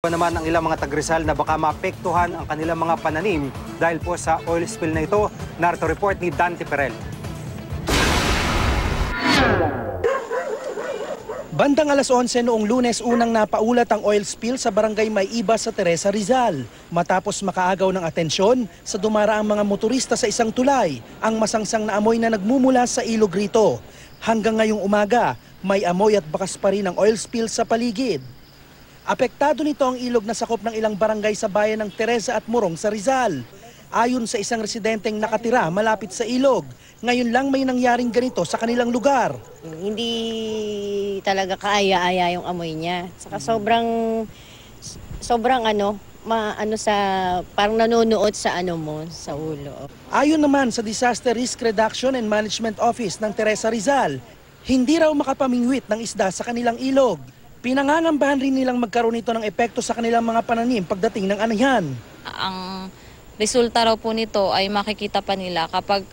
pa naman ang ilang mga taga-Rizal na baka maapektuhan ang kanilang mga pananim dahil po sa oil spill na ito. Narito report ni Dante Perel. Bandang alas 11 noong Lunes, unang napaulat ang oil spill sa barangay May-Iba sa Teresa, Rizal. Matapos makaagaw ng atensyon sa dumaraang mga motorista sa isang tulay, ang masangsang na amoy na nagmumula sa ilog rito. Hanggang ngayong umaga, may amoy at bakas pa rin ang oil spill sa paligid. Apektado nito ang ilog na sakop ng ilang barangay sa bayan ng Teresa at Morong sa Rizal. Ayon sa isang residenteng nakatira malapit sa ilog, ngayon lang may nangyaring ganito sa kanilang lugar. Hindi talaga kaaya-aya yung amoy niya. Saka sobrang parang nanonood sa sa ulo. Ayon naman sa Disaster Risk Reduction and Management Office ng Teresa, Rizal, hindi raw makapamingwit ng isda sa kanilang ilog. Pinangangambahan rin nilang magkaroon nito ng epekto sa kanilang mga pananim pagdating ng anihan. Ang resulta raw po nito ay makikita pa nila kapag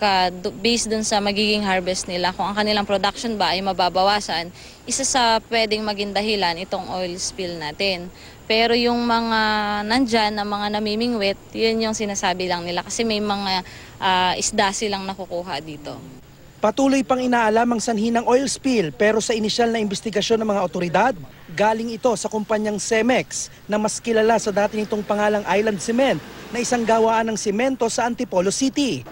based dun sa magiging harvest nila, kung ang kanilang production ba ay mababawasan, isa sa pwedeng maging dahilan itong oil spill natin. Pero yung mga nandyan na mga namimingwit, yun yung sinasabi lang nila kasi may mga isda silang nakukuha dito. Patuloy pang inaalam ang sanhi ng oil spill pero sa inisyal na investigasyon ng mga otoridad, galing ito sa kumpanyang Cemex na mas kilala sa dati nitong pangalang Island Cement na isang gawaan ng simento sa Antipolo City.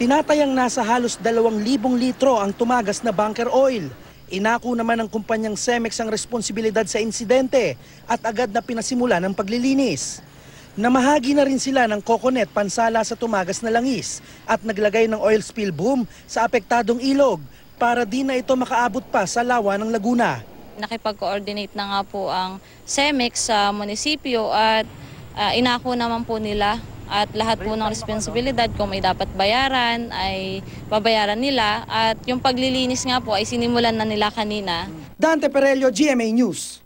Tinatayang nasa halos 2,000 litro ang tumagas na bunker oil. Inako naman ng kumpanyang Cemex ang responsibilidad sa insidente at agad na pinasimula ng paglilinis. Namahagi na rin sila ng coconut pansala sa tumagas na langis at naglagay ng oil spill boom sa apektadong ilog para di na ito makaabot pa sa lawa ng Laguna. Nakipag-coordinate na nga po ang Cemex sa munisipyo at inako naman po nila at lahat po ng responsibilidad kung may dapat bayaran ay babayaran nila at yung paglilinis nga po ay sinimulan na nila kanina. Dante Perello, GMA News.